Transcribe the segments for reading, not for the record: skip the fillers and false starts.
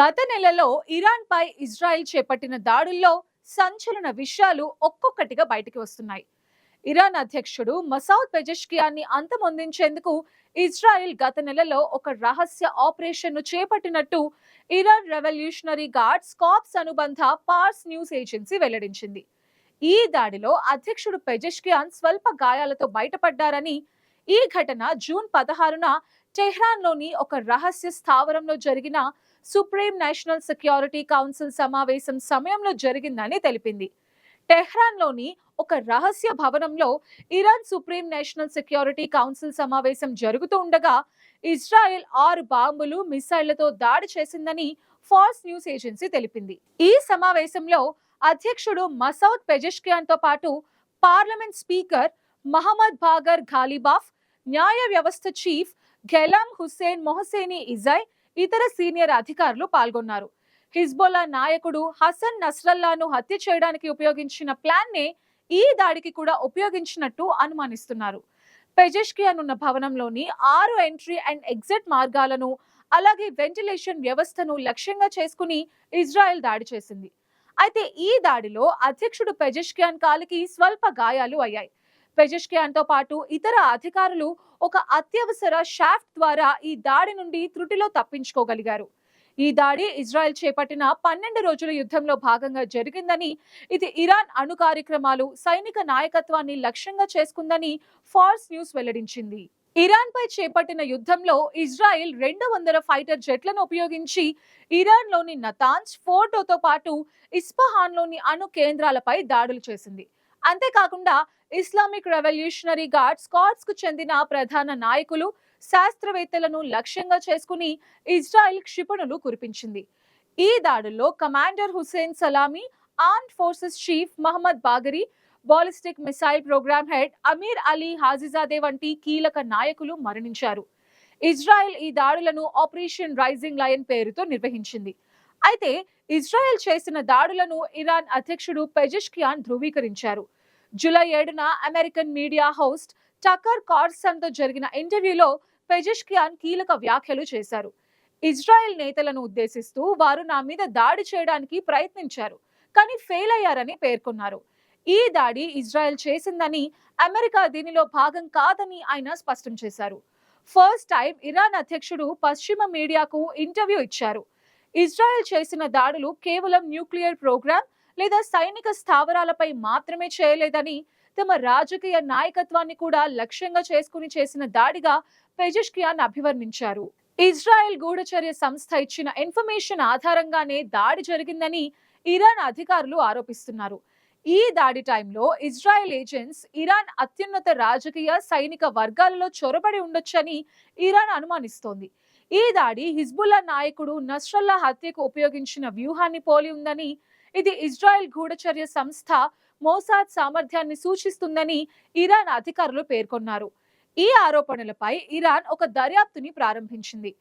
గత నెలలో ఇరాన్ పై ఇజ్రాయెల్ చేపట్టిన దాడుల్లో సంచలన విషయాలు ఒక్కొక్కటిగా బయటికి వస్తున్నాయి. ఇరాన్ అధ్యక్షుడు మసౌద్ పెజెష్కియాన్ని అంతమొందించేందుకు ఇజ్రాయెల్ గత నెలలో ఒక రహస్య ఆపరేషన్ ను చేపట్టినట్టు ఇరాన్ రెవల్యూషనరీ గార్డ్స్ కార్ప్స్ అనుబంధ పార్స్ న్యూస్ ఏజెన్సీ వెల్లడించింది. ఈ దాడిలో అధ్యక్షుడు పెజెష్కియాన్ స్వల్ప గాయాలతో బయటపడ్డారని, ఈ ఘటన జూన్ 16న టెహ్రాన్లోని ఒక రహస్య స్థావరంలో జరిగిన సుప్రీం నేషనల్ సెక్యూరిటీ కౌన్సిల్ సమావేశం సమయంలో జరిగిందని తెలిపింది. టెహ్రాన్లోని ఒక రహస్య భవనంలో Iran supreme national security council సమావేశం జరుగుతూ ఉండగా ఇజ్రాయెల్ 6 బాంబులు మిసైళ్లతో దాడి చేసిందని ఫార్స్ న్యూస్ ఏజెన్సీ తెలిపింది. ఈ సమావేశంలో అధ్యక్షుడు మసౌద్ పెజెష్కియాన్ తో పాటు పార్లమెంట్ స్పీకర్ మహమ్మద్ బాగర్ ఘాలిబాఫ్, న్యాయ వ్యవస్థ చీఫ్ ఘెలాం హుస్సేన్ మొహసేని ఇజాయ్, ఇతర సీనియర్ అధికారులు పాల్గొన్నారు. హిజ్బుల్లా నాయకుడు హసన్ నస్రల్లాను హత్య చేయడానికి ఉపయోగించిన ప్లాన్ నే ఈ దాడికి కూడా ఉపయోగించినట్టు అనుమానిస్తున్నారు. పెజెష్కియాన్ ఉన్న భవనంలోని 6 ఎంట్రీ అండ్ ఎగ్జిట్ మార్గాలను, అలాగే వెంటిలేషన్ వ్యవస్థను లక్ష్యంగా చేసుకుని ఇజ్రాయెల్ దాడి చేసింది. అయితే ఈ దాడిలో అధ్యక్షుడు పెజెష్కియాన్ కాలికి స్వల్ప గాయాలు అయ్యాయి. పెజెష్కియాన్ తో పాటు ఇతర అధికారులు ఒక అత్యవసర షాఫ్ట్ ద్వారా ఈ దాడి నుండి త్రుటిలో తప్పించుకోగలిగారు. ఈ దాడి ఇజ్రాయెల్ చేపట్టిన 12 రోజుల యుద్ధంలో భాగంగా జరిగిందని, ఇది ఇరాన్ అణు కార్యక్రమాలు, సైనిక నాయకత్వాన్ని లక్ష్యంగా చేసుకుందని ఫార్స్ న్యూస్ వెల్లడించింది. ఇరాన్ పై చేపట్టిన యుద్ధంలో ఇజ్రాయెల్ 200 ఫైటర్ జెట్లను ఉపయోగించి ఇరాన్ లోని నతాన్స్, ఫోర్డోతో పాటు ఇస్ఫహాన్ లోని అణు కేంద్రాలపై దాడులు చేసింది. అంతేకాకుండా ఇస్లామిక్ రెవల్యూషనరీ గార్డ్స్ కార్ప్స్ కు చెందిన ప్రధాన నాయకులు, శాస్త్రవేత్తలను లక్ష్యంగా చేసుకుని ఇజ్రాయెల్ క్షిపణులు కురిపించింది. ఈ దాడుల్లో commander Hossein Salami, armed forces chief Mohammad Bagheri, ballistic missile programme head Amir Ali Hajizadeh వంటి కీలక నాయకులు మరణించారు. ఇజ్రాయెల్ ఈ దాడులను ఆపరేషన్ రైజింగ్ లయన్ పేరుతో నిర్వహించింది. అయితే ఇజ్రాయెల్ చేసిన దాడులను ఇరాన్ అధ్యక్షుడు పెజెష్కియాన్ ధృవీకరించారు. జూలై 7న American media host Tucker Carlson తో జరిగిన ఇంటర్వ్యూలో పెజెష్కియాన్ కీలక వ్యాఖ్యలు చేశారు. ఇజ్రాయెల్ నేతలను ఉద్దేశిస్తూ వారు నా మీద దాడి చేయడానికి ప్రయత్నించారు, కానీ ఫెయిల్ అయ్యారని పేర్కొన్నారు. ఈ దాడి ఇజ్రాయెల్ చేసిందని, అమెరికా దీనిలో భాగం కాదని ఆయన స్పష్టం చేశారు. ఫస్ట్ టైం ఇరాన్ అధ్యక్షుడు పశ్చిమ మీడియాకు ఇంటర్వ్యూ ఇచ్చారు. ఇజ్రాయెల్ చేసిన దాడులు కేవలం న్యూక్లియర్ ప్రోగ్రామ్ లేదా సైనిక స్థావరాలపై మాత్రమే చేయలేదని, తమ రాజకీయ నాయకత్వాన్ని కూడా లక్ష్యంగా చేసుకుని చేసిన దాడిగా పెజెష్కియాన్ అభివర్ణించారు. ఇజ్రాయెల్ గూఢచర్య సంస్థ ఇచ్చిన ఇన్ఫర్మేషన్ ఆధారంగానే దాడి జరిగిందని ఇరాన్ అధికారులు ఆరోపిస్తున్నారు. ఈ దాడి టైంలో ఇజ్రాయెల్ ఏజెంట్స్ ఇరాన్ అత్యున్నత రాజకీయ, సైనిక వర్గాలలో చొరబడి ఉండొచ్చని ఇరాన్ అనుమానిస్తోంది. ఈ దాడి హిజ్బుల్లా నాయకుడు నస్రల్లా హత్యకు ఉపయోగించిన వ్యూహాన్ని పోలి ఉందని, ఇది ఇజ్రాయెల్ గూఢచర్య సంస్థ మోసాద్ సామర్థ్యాన్ని సూచిస్తుందని ఇరాన్ అధికారులు పేర్కొన్నారు. ఈ ఆరోపణలపై ఇరాన్ ఒక దర్యాప్తుని ప్రారంభించింది.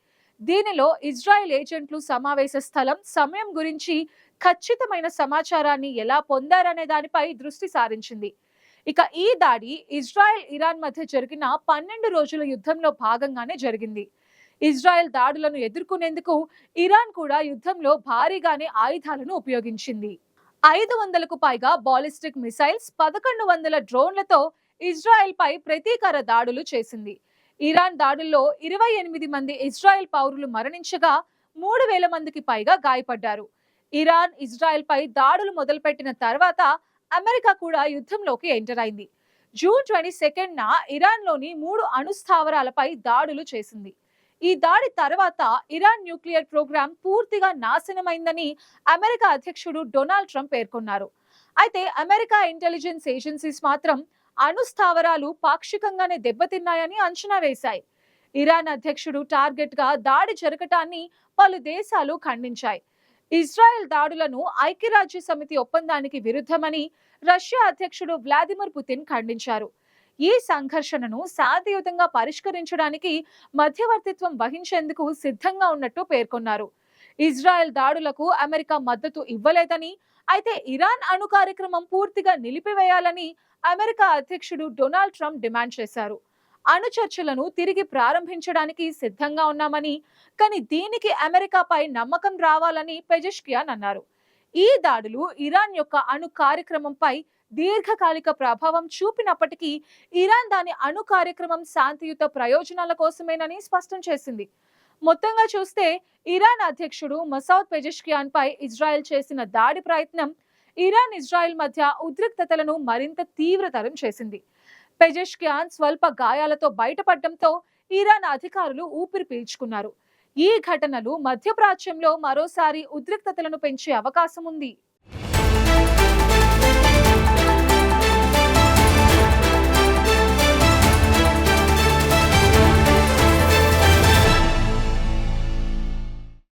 దీనిలో ఇజ్రాయెల్ ఏజెంట్లు సమావేశ స్థలం, సమయం గురించి ఖచ్చితమైన సమాచారాన్ని ఎలా పొందారనే దానిపై దృష్టి సారించింది. ఇక ఈ దాడి ఇజ్రాయెల్ ఇరాన్ మధ్య జరిగిన 12 రోజుల యుద్ధంలో భాగంగానే జరిగింది. ఇజ్రాయెల్ దాడులను ఎదుర్కొనేందుకు ఇరాన్ కూడా యుద్ధంలో భారీగానే ఆయుధాలను ఉపయోగించింది. 500కు పైగా బాలిస్టిక్ మిసైల్స్, 1100 డ్రోన్లతో ఇజ్రాయెల్ పై ప్రతీకార దాడులు చేసింది. ఇరాన్ దాడుల్లో 28 మంది ఇజ్రాయెల్ పౌరులు మరణించగా 3000 మందికి పైగా గాయపడ్డారు. ఇరాన్ ఇజ్రాయెల్ పై దాడులు మొదలుపెట్టిన తర్వాత అమెరికా కూడా యుద్ధంలోకి ఎంటర్ అయింది. జూన్ 22న ఇరాన్ లోని 3 అణు స్థావరాలపై దాడులు చేసింది. ఈ దాడి తర్వాత ఇరాన్ న్యూక్లియర్ ప్రోగ్రాం పూర్తిగా నాశనమైందని అమెరికా అధ్యక్షుడు డొనాల్డ్ ట్రంప్ పేర్కొన్నారు. అయితే అమెరికా ఇంటెలిజెన్స్ ఏజెన్సీస్ మాత్రం అణు స్థావరాలు పాక్షికంగానే దెబ్బతిన్నాయని అంచనా వేశాయి. ఇరాన్ అధ్యక్షుడు టార్గెట్ గా దాడి జరగటాన్ని పలు దేశాలు ఖండించాయి. ఇజ్రాయెల్ దాడులను ఐక్యరాజ్య సమితి ఒప్పందానికి విరుద్ధమని రష్యా అధ్యక్షుడు వ్లాదిమిర్ పుతిన్ ఖండించారు. ఈ సంఘర్షణను శాంతియుతంగా పరిష్కరించడానికి మధ్యవర్తిత్వం వహించేందుకు సిద్ధంగా ఉన్నట్టు పేర్కొన్నారు. ఇజ్రాయెల్ దాడులకు అమెరికా మద్దతు ఇవ్వలేదని, అయితే ఇరాన్ అణు కార్యక్రమం పూర్తిగా నిలిపివేయాలని అమెరికా అధ్యక్షుడు డొనాల్డ్ ట్రంప్ డిమాండ్ చేశారు. అణు చర్చలను తిరిగి ప్రారంభించడానికి సిద్ధంగా ఉన్నామని, కానీ దీనికి అమెరికాపై నమ్మకం రావాలని పెజెష్కియాన్ అన్నారు. ఈ దాడులు ఇరాన్ యొక్క అణు కార్యక్రమంపై దీర్ఘకాలిక ప్రభావం చూపినప్పటికీ ఇరాన్ దాని అణు కార్యక్రమం శాంతియుత ప్రయోజనాల కోసమేనని స్పష్టం చేసింది. మొత్తంగా చూస్తే ఇరాన్ అధ్యక్షుడు మసౌద్ పెజెష్కియాన్ పై ఇజ్రాయెల్ చేసిన దాడి ప్రయత్నం ఇరాన్ ఇజ్రాయెల్ మధ్య ఉద్రిక్తతలను మరింత తీవ్రతరం చేసింది. పెజెష్కియాన్ స్వల్ప గాయాలతో బయటపడడంతో ఇరాన్ అధికారులు ఊపిరి పీల్చుకున్నారు. ఈ ఘటనలు మధ్యప్రాచ్యంలో మరోసారి ఉద్రిక్తతలను పెంచే అవకాశం ఉంది.